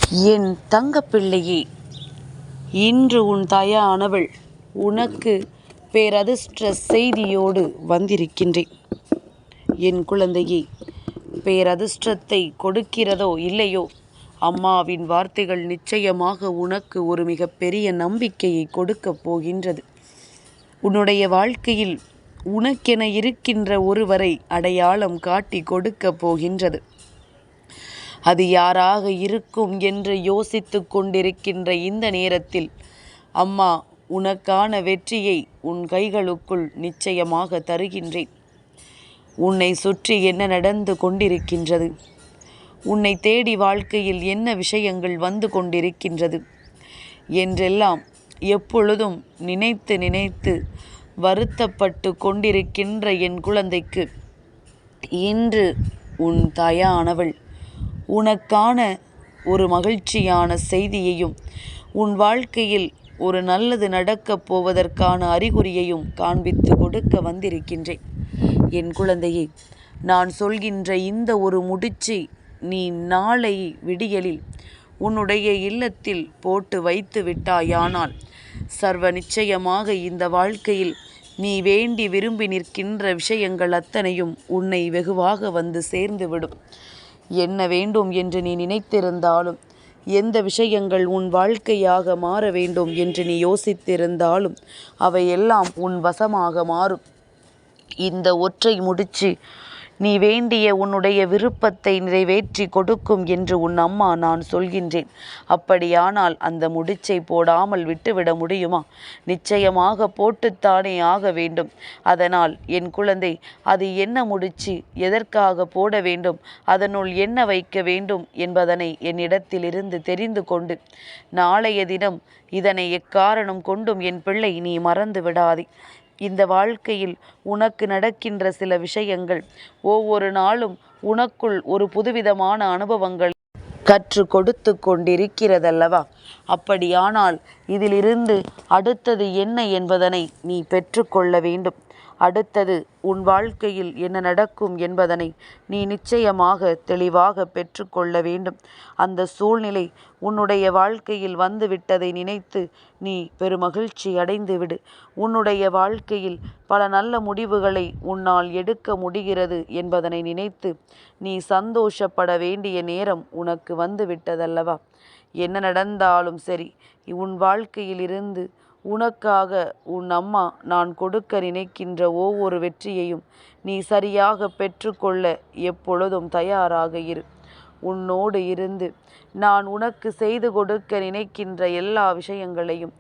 என் தங்கப்பிள்ளையே, இன்று உன் தாயானவள் உனக்கு பேரதிர்ஷ்ட செய்தியோடு வந்திருக்கின்றேன். என் குழந்தையே, பேரதிர்ஷ்டத்தை கொடுக்கிறதோ இல்லையோ, அம்மாவின் வார்த்தைகள் நிச்சயமாக உனக்கு ஒரு மிகப்பெரிய நம்பிக்கையை கொடுக்கப் போகின்றது. உன்னுடைய வாழ்க்கையில் உனக்கென இருக்கின்ற ஒருவரை அடையாளம் காட்டி கொடுக்கப் போகின்றது. அது யாராக இருக்கும் என்று யோசித்து கொண்டிருக்கின்ற இந்த நேரத்தில் அம்மா உனக்கான வெற்றியை உன் கைகளுக்குள் நிச்சயமாக தருகின்றேன். உன்னை சுற்றி என்ன நடந்து கொண்டிருக்கின்றது, உன்னை தேடி வாழ்க்கையில் என்ன விஷயங்கள் வந்து கொண்டிருக்கின்றது என்றெல்லாம் எப்பொழுதும் நினைத்து நினைத்து வருத்தப்பட்டு கொண்டிருக்கின்ற என் குழந்தைக்கு இன்று உன் தாயானவள் உனக்கான ஒரு மகிழ்ச்சியான செய்தியையும் உன் வாழ்க்கையில் ஒரு நல்லது நடக்கப் போவதற்கான அறிகுறியையும் காண்பித்து கொடுக்க வந்திருக்கின்றேன். என் குழந்தையே, நான் சொல்கின்ற இந்த ஒரு முடிச்சு நீ நாளை விடியலில் உன்னுடைய இல்லத்தில் போட்டு வைத்து விட்டாயானால் சர்வ நிச்சயமாக இந்த வாழ்க்கையில் நீ வேண்டி விரும்பி நிற்கின்ற விஷயங்கள் அத்தனையும் உன்னை வெகுவாக வந்து சேர்ந்துவிடும். என்ன வேண்டும் என்று நீ நினைத்திருந்தாலும், எந்த விஷயங்கள் உன் வாழ்க்கையாக மாற வேண்டும் என்று நீ யோசித்திருந்தாலும் அவையெல்லாம் உன் வசமாக மாறும். இந்த ஒற்றை முடிச்சு நீ வேண்டிய உன்னுடைய விருப்பத்தை நிறைவேற்றி கொடுக்கும் என்று உன் அம்மா நான் சொல்கின்றேன். அப்படியானால் அந்த முடிச்சை போடாமல் விட்டுவிட முடியுமா? நிச்சயமாக போட்டுத்தானே ஆக வேண்டும். அதனால் என் குழந்தை, அது என்ன முடிச்சு, எதற்காக போட வேண்டும், அதனுள் என்ன வைக்க வேண்டும் என்பதனை என்னிடத்திலிருந்து தெரிந்து கொண்டு நாளைய தினம் இதனை எக்காரணம் கொண்டும் என் பிள்ளை நீ மறந்து விடாதே. இந்த வாழ்க்கையில் உனக்கு நடக்கின்ற சில விஷயங்கள் ஒவ்வொரு நாளும் உனக்குள் ஒரு புதுவிதமான அனுபவங்கள் கற்று கொடுத்து கொண்டிருக்கிறதல்லவா? அப்படியானால் இதிலிருந்து அடுத்தது என்ன என்பதனை நீ பெற்றுக்கொள்ள வேண்டும். அடுத்தது உன் வாழ்க்கையில் என்ன நடக்கும் என்பதனை நீ நிச்சயமாக தெளிவாக பெற்றுக்கொள்ள வேண்டும். அந்த சூழ்நிலை உன்னுடைய வாழ்க்கையில் வந்துவிட்டதை நினைத்து நீ பெருமகிழ்ச்சி அடைந்து விடு. உன்னுடைய வாழ்க்கையில் பல நல்ல முடிவுகளை உன்னால் எடுக்க முடிகிறது என்பதனை நினைத்து நீ சந்தோஷப்பட வேண்டிய நேரம் உனக்கு வந்துவிட்டதல்லவா? என்ன நடந்தாலும் சரி, உன் வாழ்க்கையில் இருந்து உனக்காக உன் அம்மா நான் கொடுக்க நினைக்கின்ற ஒவ்வொரு வெற்றியையும் நீ சரியாக பெற்றுக்கொள்ள எப்பொழுதும் தயாராக இரு. உன்னோடு இருந்து நான் உனக்கு செய்து கொடுக்க நினைக்கின்ற எல்லா விஷயங்களையும்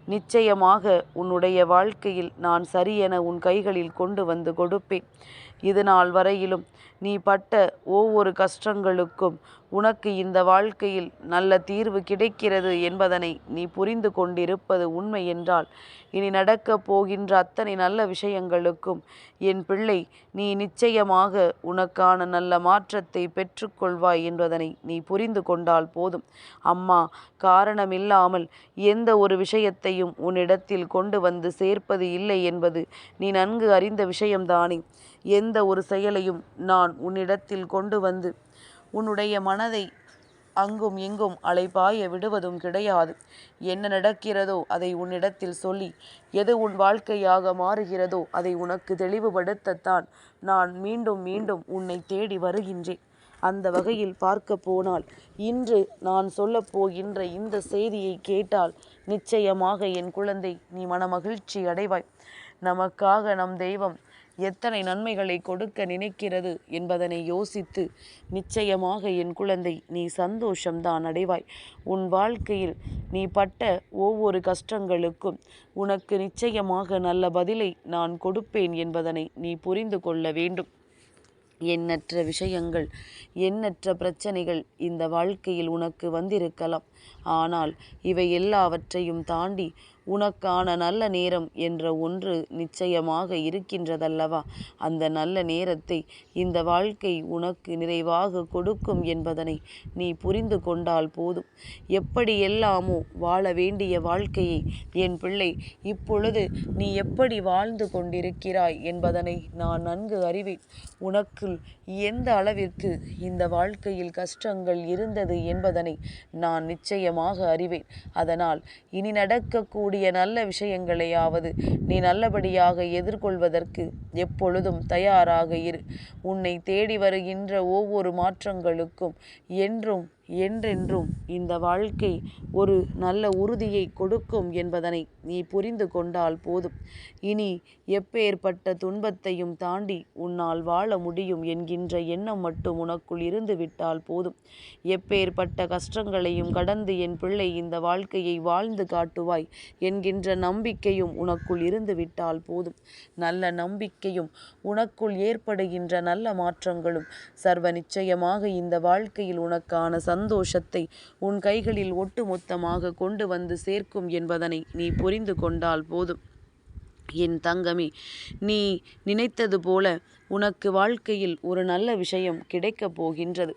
நிச்சயமாக உன்னுடைய வாழ்க்கையில் நான் சரியென உன் கைகளில் கொண்டு வந்து கொடுப்பேன். இது நாள் வரையிலும் நீ பட்ட ஒவ்வொரு கஷ்டங்களுக்கும் உனக்கு இந்த வாழ்க்கையில் நல்ல தீர்வு கிடைக்கிறது என்பதனை நீ புரிந்து கொண்டிருப்பது உண்மை என்றால், இனி நடக்கப் போகின்ற அத்தனை நல்ல விஷயங்களுக்கும் என் பிள்ளை நீ நிச்சயமாக உனக்கான நல்ல மாற்றத்தை பெற்றுக்கொள்வாய் என்பதனை நீ புரிந்து கொண்டால் போதும். அம்மா காரணமில்லாமல் எந்த ஒரு விஷயத்தையும் உன்னிடத்தில் கொண்டு வந்து சேர்ப்பது இல்லை என்பது நீ நன்கு அறிந்த விஷயம்தானே. எந்த ஒரு செயலையும் நான் உன்னிடத்தில் கொண்டு வந்து உன்னுடைய மனதை அங்கும் இங்கும் அலைபாய விடுவதும் கிடையாது. என்ன நடக்கிறதோ அதை உன்னிடத்தில் சொல்லி எது உன் வாழ்க்கையாக மாறுகிறதோ அதை உனக்கு தெளிவுபடுத்தத்தான் நான் மீண்டும் மீண்டும் உன்னை தேடி வருகின்றேன். அந்த வகையில் பார்க்க போனால் இன்று நான் சொல்லப் போகின்ற இந்த செய்தியை கேட்டால் நிச்சயமாக என் குழந்தை நீ மனமகிழ்ச்சி அடைவாய். நமக்காக நம் தெய்வம் எத்தனை நன்மைகளை கொடுக்க நினைக்கிறது என்பதனை யோசித்து நிச்சயமாக என் குழந்தை நீ சந்தோஷம்தான் அடைவாய். உன் வாழ்க்கையில் நீ பட்ட ஒவ்வொரு கஷ்டங்களுக்கும் உனக்கு நிச்சயமாக நல்ல பதிலை நான் கொடுப்பேன் என்பதனை நீ புரிந்து கொள்ள வேண்டும். எண்ணற்ற விஷயங்கள், எண்ணற்ற பிரச்சனைகள் இந்த வாழ்க்கையில் உனக்கு வந்திருக்கலாம். ஆனால் இவை எல்லாவற்றையும் தாண்டி உனக்கான நல்ல நேரம் என்ற ஒன்று நிச்சயமாக இருக்கின்றதல்லவா? அந்த நல்ல நேரத்தை இந்த வாழ்க்கை உனக்கு நிறைவாக கொடுக்கும் என்பதனை நீ புரிந்து கொண்டால் போதும். எப்படியெல்லாமோ வாழ வேண்டிய வாழ்க்கையை என் பிள்ளை இப்பொழுது நீ எப்படி வாழ்ந்து கொண்டிருக்கிறாய் என்பதனை நான் நன்கு அறிவேன். உனக்குள் எந்த அளவிற்கு இந்த வாழ்க்கையில் கஷ்டங்கள் இருந்தது என்பதனை நான் நிச்சயமாக அறிவேன். அதனால் இனி நடக்கக்கூடிய நல்ல விஷயங்களையாவது நீ நல்லபடியாக எதிர்கொள்வதற்கு எப்பொழுதும் தயாராக இரு. உன்னை தேடி வருகின்ற ஒவ்வொரு மாற்றங்களுக்கும் என்றென்றும் இந்த வாழ்க்கை ஒரு நல்ல உறுதியை கொடுக்கும் என்பதனை நீ புரிந்து கொண்டால் போதும். இனி எப்பேற்பட்ட துன்பத்தையும் தாண்டி உன்னால் வாழ முடியும் என்கின்ற எண்ணம் மட்டும் உனக்குள் இருந்து விட்டால் போதும். எப்பேற்பட்ட கஷ்டங்களையும் கடந்து என் பிள்ளை இந்த வாழ்க்கையை வாழ்ந்து காட்டுவாய் என்கின்ற நம்பிக்கையும் உனக்குள் இருந்து விட்டால் போதும். நல்ல நம்பிக்கையும் உனக்குள் ஏற்படுகின்ற நல்ல மாற்றங்களும் சர்வ நிச்சயமாக இந்த வாழ்க்கையில் உனக்கான சந்தோஷத்தை உன் கைகளில் ஒட்டுமொத்தமாக கொண்டு வந்து சேர்க்கும் என்பதனை நீ புரிந்து கொண்டால் போதும். என் தங்கமே, நீ நினைத்தது போல உனக்கு வாழ்க்கையில் ஒரு நல்ல விஷயம் கிடைக்கப் போகின்றது.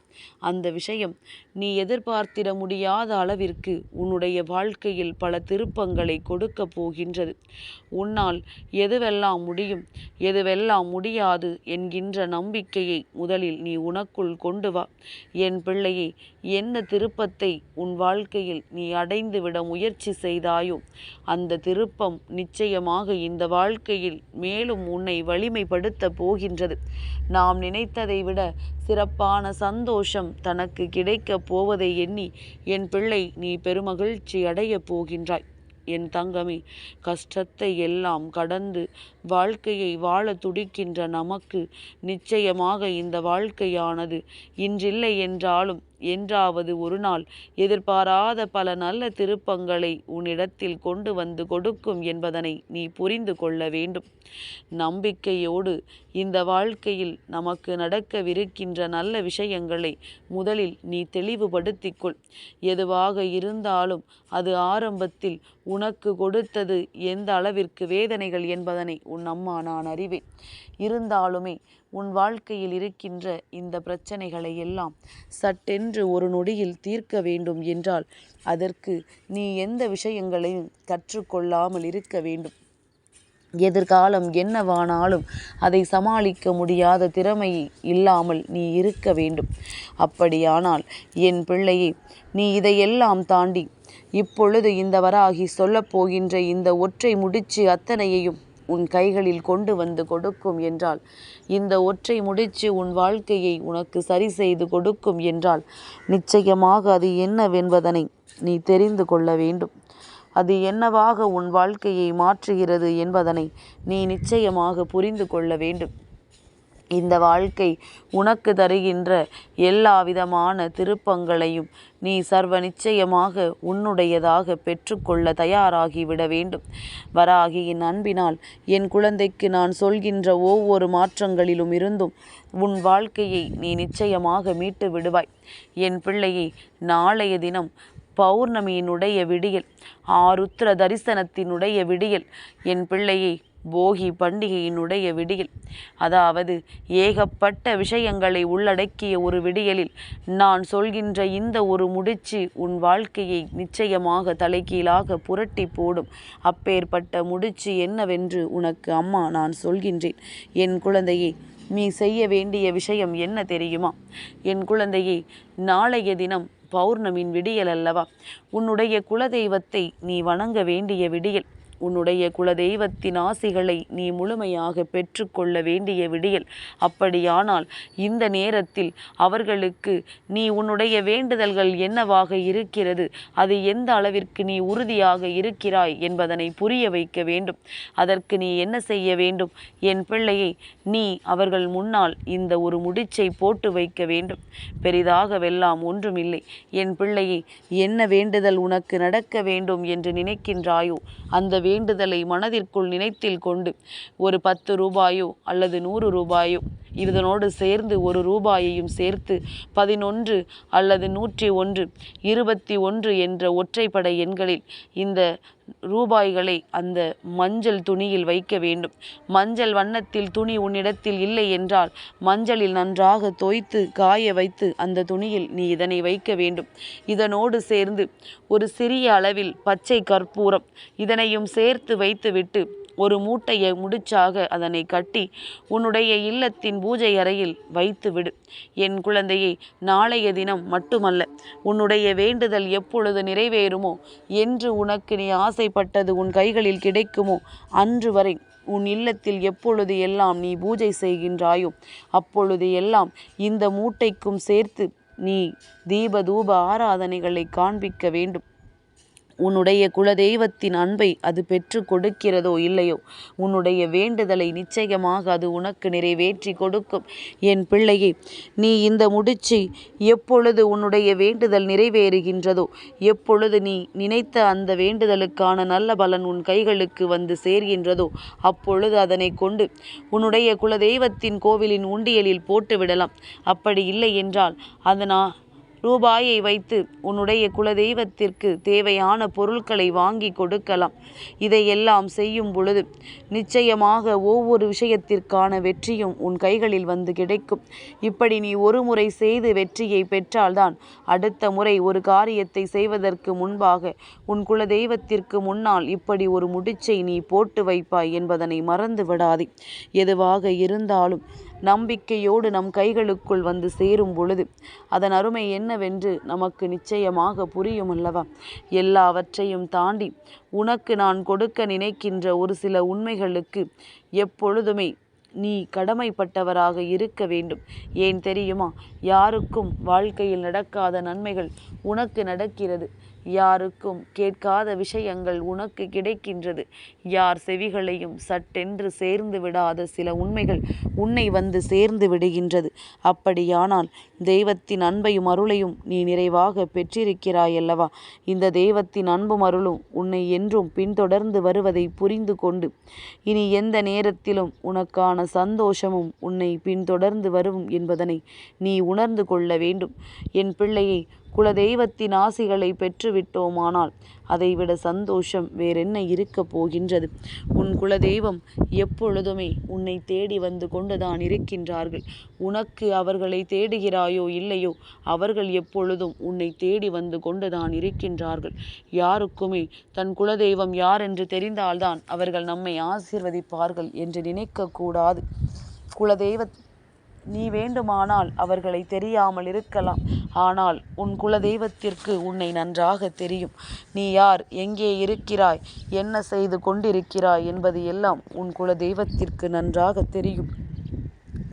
அந்த விஷயம் நீ எதிர்பார்த்திட முடியாத அளவிற்கு உன்னுடைய வாழ்க்கையில் பல திருப்பங்களை கொடுக்க போகின்றது. உன்னால் எதுவெல்லாம் முடியும், எதுவெல்லாம் முடியாது என்கின்ற நம்பிக்கையை முதலில் நீ உனக்குள் கொண்டு வா. என் பிள்ளையே, என்ன திருப்பத்தை உன் வாழ்க்கையில் நீ அடைந்துவிட முயற்சி செய்தாயோ அந்த திருப்பம் நிச்சயமாக இந்த வாழ்க்கையில் மேலும் உன்னை வலிமைப்படுத்த போகின்றது. நாம் நினைத்ததை விட சிறப்பான சந்தோஷம் தனக்கு கிடைக்கப் போவதை எண்ணி என் பிள்ளை நீ பெருமகிழ்ச்சி அடையப் போகின்றாய். என் தங்கமே, கஷ்டத்தை எல்லாம் கடந்து வாழ்க்கையை வாழ துடிக்கின்ற நமக்கு நிச்சயமாக இந்த வாழ்க்கையானது இன்றில்லை என்றாலும் என்றாவது ஒரு நாள் எதிர்பாராத பல நல்ல திருப்பங்களை உன்னிடத்தில் கொண்டு வந்து கொடுக்கும் என்பதனை நீ புரிந்து கொள்ள வேண்டும். நம்பிக்கையோடு இந்த வாழ்க்கையில் நமக்கு நடக்கவிருக்கின்ற நல்ல விஷயங்களை முதலில் நீ தெளிவுபடுத்திக்கொள். எதுவாக இருந்தாலும் அது ஆரம்பத்தில் உனக்கு கொடுத்தது எந்த அளவிற்கு வேதனைகள் என்பதனை உன் அம்மா நான் அறிவேன். இருந்தாலுமே உன் வாழ்க்கையில் இருக்கின்ற இந்த பிரச்சனைகளை எல்லாம் சட்டென்று ஒரு நொடியில் தீர்க்க வேண்டும் என்றால் அதற்கு நீ எந்த விஷயங்களையும் கற்றுக்கொள்ளாமல் இருக்க வேண்டும். எதிர்காலம் என்னவானாலும் அதை சமாளிக்க முடியாத திறமை இல்லாமல் நீ இருக்க வேண்டும். அப்படியானால் என் பிள்ளையே, நீ இதையெல்லாம் தாண்டி இப்பொழுது இந்த வராகி சொல்லப்போகின்ற இந்த ஒற்றை முடிச்சு அத்தனையையும் உன் கைகளில் கொண்டு வந்து கொடுக்கும் என்றால், இந்த ஒற்றை முடிச்சு உன் வாழ்க்கையை உனக்கு சரி செய்து கொடுக்கும் என்றால் நிச்சயமாக அது என்னவென்பதனை நீ தெரிந்து கொள்ள வேண்டும். அது என்னவாக உன் வாழ்க்கையை மாற்றுகிறது என்பதனை நீ நிச்சயமாக புரிந்து கொள்ள வேண்டும். இந்த வாழ்க்கை உனக்கு தருகின்ற எல்லா விதமான திருப்பங்களையும் நீ சர்வ நிச்சயமாக உன்னுடையதாக பெற்றுக்கொள்ள தயாராகிவிட வேண்டும். வராகியின் அன்பினால் என் குழந்தைக்கு நான் சொல்கின்ற ஒவ்வொரு மாற்றங்களிலும் இருந்தும் உன் வாழ்க்கையை நீ நிச்சயமாக மீட்டு விடுவாய். என் பிள்ளையை, நாளைய தினம் பௌர்ணமியினுடைய விடியல், ஆருத்ர தரிசனத்தினுடைய விடியல், என் பிள்ளையை போகி பண்டிகையினுடைய விடியல், அதாவது ஏகப்பட்ட விஷயங்களை உள்ளடக்கிய ஒரு விடியலில் நான் சொல்கின்ற இந்த ஒரு முடிச்சு உன் வாழ்க்கையை நிச்சயமாக தலைகீழாக புரட்டி போடும். அப்பேற்பட்ட முடிச்சு என்னவென்று உனக்கு அம்மா நான் சொல்கின்றேன். என் குழந்தையே, நீ செய்ய வேண்டிய விஷயம் என்ன தெரியுமா? என் குழந்தையே, நாளைய தினம் பௌர்ணமியின் விடியல் அல்லவா? உன்னுடைய குலதெய்வத்தை நீ வணங்க வேண்டிய விடியல். உன்னுடைய குலதெய்வத்தின் ஆசிகளை நீ முழுமையாக பெற்றுக்கொள்ள வேண்டிய விடியல். அப்படியானால் இந்த நேரத்தில் அவர்களுக்கு நீ உன்னுடைய வேண்டுதல்கள் என்னவாக இருக்கிறது, அது எந்த அளவிற்கு நீ உறுதியாக இருக்கிறாய் என்பதனை புரிய வைக்க வேண்டும். அதற்கு நீ என்ன செய்ய வேண்டும்? என் பிள்ளையை, நீ அவர்கள் முன்னால் இந்த ஒரு முடிச்சை போட்டு வைக்க வேண்டும். பெரிதாகவெல்லாம் ஒன்றுமில்லை. என் பிள்ளையை, என்ன வேண்டுதல் உனக்கு நடக்க வேண்டும் என்று நினைக்கின்றாயோ அந்த வேண்டுதலை மனதிற்குள் நினைத்தில் கொண்டு ஒரு 10 ரூபாயோ அல்லது 100 ரூபாயோ இதனோடு சேர்ந்து ₹1 சேர்த்து 11 அல்லது 101, 21 என்ற ஒற்றைப்படை எண்களில் இந்த ரூபாய்களை அந்த மஞ்சள் துணியில் வைக்க வேண்டும். மஞ்சள் வண்ணத்தில் துணி உன்னிடத்தில் இல்லை என்றால் மஞ்சளில் நன்றாக தோய்த்து காய வைத்து அந்த துணியில் நீ இதனை வைக்க வேண்டும். இதனோடு சேர்ந்து ஒரு சிறிய அளவில் பச்சை கற்பூரம் இதனையும் சேர்த்து வைத்துவிட்டு ஒரு மூட்டையை முடிச்சாக அதனை கட்டி உன்னுடைய இல்லத்தின் பூஜை அறையில் வைத்து விடு. என் குழந்தையை, நாளைய தினம் மட்டுமல்ல, உன்னுடைய வேண்டுதல் எப்பொழுது நிறைவேறுமோ, என்று உனக்கு நீ ஆசைப்பட்டது உன் கைகளில் கிடைக்குமோ அன்று வரை உன் இல்லத்தில் எப்பொழுது எல்லாம் நீ பூஜை செய்கின்றாயோ அப்பொழுது எல்லாம் இந்த மூட்டைக்கும் சேர்த்து நீ தீப தூப ஆராதனைகளை காண்பிக்க வேண்டும். உன்னுடைய குலதெய்வத்தின் அன்பை அது பெற்று கொடுக்கிறதோ இல்லையோ, உன்னுடைய வேண்டுதலை நிச்சயமாக அது உனக்கு நிறைவேற்றி கொடுக்கும். என் பிள்ளையே, நீ இந்த முடிச்சு எப்பொழுது உன்னுடைய வேண்டுதல் நிறைவேறுகின்றதோ, எப்பொழுது நீ நினைத்த அந்த வேண்டுதலுக்கான நல்ல பலன் உன் கைகளுக்கு வந்து சேர்கின்றதோ அப்பொழுது அதனை கொண்டு உன்னுடைய குலதெய்வத்தின் கோவிலின் உண்டியலில் போட்டு விடலாம். அப்படி இல்லை என்றால் ரூபாயை வைத்து உன்னுடைய குலதெய்வத்திற்கு தேவையான பொருட்களை வாங்கி கொடுக்கலாம். இதையெல்லாம் செய்யும் பொழுது நிச்சயமாக ஒவ்வொரு விஷயத்திற்கான வெற்றியும் உன் கைகளில் வந்து கிடைக்கும். இப்படி நீ ஒரு முறை செய்து வெற்றியை பெற்றால்தான் அடுத்த முறை ஒரு காரியத்தை செய்வதற்கு முன்பாக உன் குலதெய்வத்திற்கு முன்னால் இப்படி ஒரு முடிச்சை நீ போட்டு வைப்பாய் என்பதனை மறந்து விடாதே. எதுவாக இருந்தாலும் நம்பிக்கையோடு நம் கைகளுக்குள் வந்து சேரும் பொழுது அதன் அருமை என்னவென்று நமக்கு நிச்சயமாக புரியும் அல்லவா? எல்லாவற்றையும் தாண்டி உனக்கு நான் கொடுக்க நினைக்கின்ற ஒரு சில உண்மைகளுக்கு எப்பொழுதுமே நீ கடமைப்பட்டவராக இருக்க வேண்டும். ஏன் தெரியுமா? யாருக்கும் வாழ்க்கையில் நடக்காத நன்மைகள் உனக்கு நடக்கிறது. யாருக்கும் கேட்காத விஷயங்கள் உனக்கு கிடைக்கின்றது. யார் செவிகளையும் சட்டென்று சேர்ந்து விடாத சில உண்மைகள் உன்னை வந்து சேர்ந்து விடுகின்றது. அப்படியானால் தெய்வத்தின் அன்பையும் அருளையும் நீ நிறைவாக பெற்றிருக்கிறாய் அல்லவா? இந்த தெய்வத்தின் அன்பும் அருளும் உன்னை என்றும் பின்தொடர்ந்து வருவதை புரிந்து கொண்டு இனி எந்த நேரத்திலும் உனக்கான சந்தோஷமும் உன்னை பின்தொடர்ந்து வரும் என்பதனை நீ உணர்ந்து கொள்ள வேண்டும். என் பிள்ளையை, குலதெய்வத்தின் ஆசிகளை பெற்றுவிட்டோமானால் அதைவிட சந்தோஷம் வேறென்ன இருக்க போகின்றது? உன் குலதெய்வம் எப்பொழுதுமே உன்னை தேடி வந்து கொண்டுதான் இருக்கின்றார்கள். உனக்கு அவர்களை தேடுகிறாயோ இல்லையோ, அவர்கள் எப்பொழுதும் உன்னை தேடி வந்து கொண்டுதான் இருக்கின்றார்கள். யாருக்குமே தன் குலதெய்வம் யார் என்று தெரிந்தால்தான் அவர்கள் நம்மை ஆசீர்வதிப்பார்கள் என்று நினைக்கக்கூடாது. நீ வேண்டுமானால் அவர்களை தெரியாமல் இருக்கலாம். ஆனால் உன் குலதெய்வத்திற்கு உன்னை நன்றாக தெரியும். நீ யார், எங்கே இருக்கிறாய், என்ன செய்து கொண்டிருக்கிறாய் என்பது எல்லாம் உன் குலதெய்வத்திற்கு நன்றாக தெரியும்.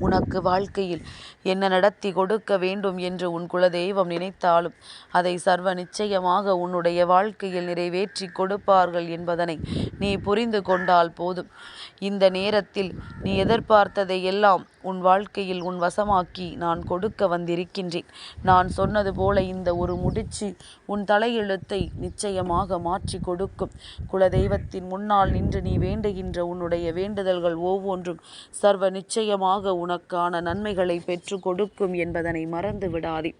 உனக்கு வாழ்க்கையில் என்ன நடத்தி கொடுக்க வேண்டும் என்று உன் குலதெய்வம் நினைத்தாலும் அதை சர்வ நிச்சயமாக உன்னுடைய வாழ்க்கையில் நிறைவேற்றி கொடுப்பார்கள் என்பதனை நீ புரிந்து கொண்டால் போதும். இந்த நேரத்தில் நீ எதிர்பார்த்ததை எல்லாம் உன் வாழ்க்கையில் உன் வசமாக்கி நான் கொடுக்க வந்திருக்கின்றேன். நான் சொன்னது போல இந்த ஒரு முடிச்சு உன் தலையெழுத்தை நிச்சயமாக மாற்றி கொடுக்கும். குலதெய்வத்தின் முன்னால் நின்று நீ வேண்டுகின்ற உன்னுடைய வேண்டுதல்கள் ஒவ்வொன்றும் சர்வ நிச்சயமாக உனக்கான நன்மைகளை பெற்று கொடுக்கும் என்பதனை மறந்து விடாதே.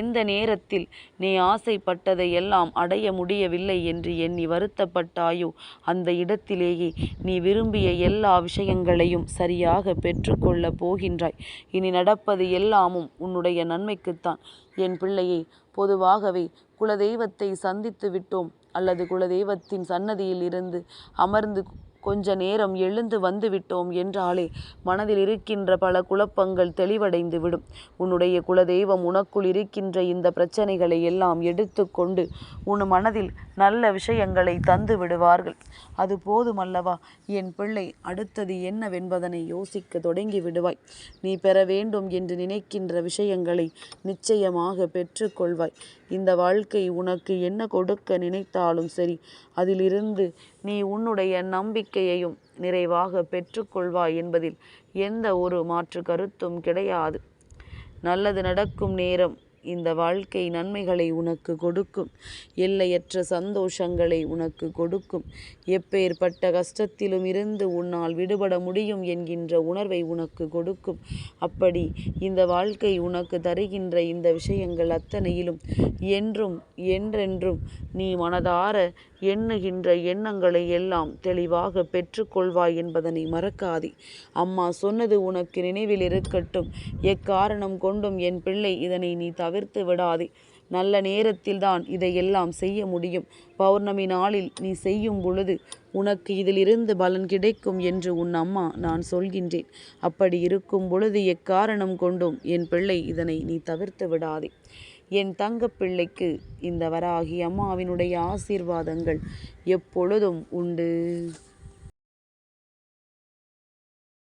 எந்த நேரத்தில் நீ ஆசைப்பட்டதை எல்லாம் அடைய முடியவில்லை என்று எண்ணி வருத்தப்பட்டாயோ அந்த இடத்திலேயே நீ விரும்பிய எல்லா விஷயங்களையும் சரியாக பெற்றுக்கொள்ள போகின்றாய். இனி நடப்பது எல்லாமும் உன்னுடைய நன்மைக்குத்தான். என் பிள்ளையை, பொதுவாகவே குலதெய்வத்தை சந்தித்து விட்டோம் அல்லது குலதெய்வத்தின் சன்னதியில் இருந்து அமர்ந்து கொஞ்ச நேரம் எழுந்து வந்து விட்டோம் என்றாலே மனதில் இருக்கின்ற பல குழப்பங்கள் தெளிவடைந்து விடும். உன்னுடைய குலதெய்வம் உனக்குள் இருக்கின்ற இந்த பிரச்சனைகளை எல்லாம் எடுத்து கொண்டு உன் மனதில் நல்ல விஷயங்களை தந்து விடுவார்கள். அது போதுமல்லவா என் பிள்ளை? அடுத்தது என்னவென்பதனை யோசிக்க தொடங்கி விடுவாய். நீ பெற வேண்டும் என்று நினைக்கின்ற விஷயங்களை நிச்சயமாக பெற்றுக்கொள்வாய். இந்த வாழ்க்கை உனக்கு என்ன கொடுக்க நினைத்தாலும் சரி, அதிலிருந்து நீ உன்னுடைய நம்பிக்கையையும் நிறைவாக பெற்றுக்கொள்வாய் என்பதில் எந்த ஒரு மாற்று கருத்தும் கிடையாது. நல்லது நடக்கும் நேரம் இந்த வாழ்க்கை நன்மைகளை உனக்கு கொடுக்கும். எல்லையற்ற சந்தோஷங்களை உனக்கு கொடுக்கும். எப்பேற்பட்ட கஷ்டத்திலும் இருந்து உன்னால் விடுபட முடியும் என்கின்ற உணர்வை உனக்கு கொடுக்கும். அப்படி இந்த வாழ்க்கை உனக்கு தருகின்ற இந்த விஷயங்கள் அத்தனையிலும் என்றும் என்றென்றும் நீ மனதார எண்ணுகின்ற எண்ணங்களை எல்லாம் தெளிவாக பெற்றுக்கொள்வாய் என்பதனை மறக்காதே. அம்மா சொன்னது உனக்கு நினைவில் இருக்கட்டும். எக்காரணம் கொண்டும் என் பிள்ளை இதனை நீ தவிர்த்து விடாதே. நல்ல நேரத்தில்தான் இதையெல்லாம் செய்ய முடியும். பௌர்ணமி நாளில் நீ செய்யும் பொழுது உனக்கு இதிலிருந்து பலன் கிடைக்கும் என்று உன் அம்மா நான் சொல்கின்றேன். அப்படி இருக்கும் பொழுது எக்காரணம் கொண்டும் என் பிள்ளை இதனை நீ தவிர்த்து விடாதே. என் தங்க பிள்ளைக்கு இந்த வராகி அம்மாவினுடைய ஆசீர்வாதங்கள் எப்பொழுதும் உண்டு.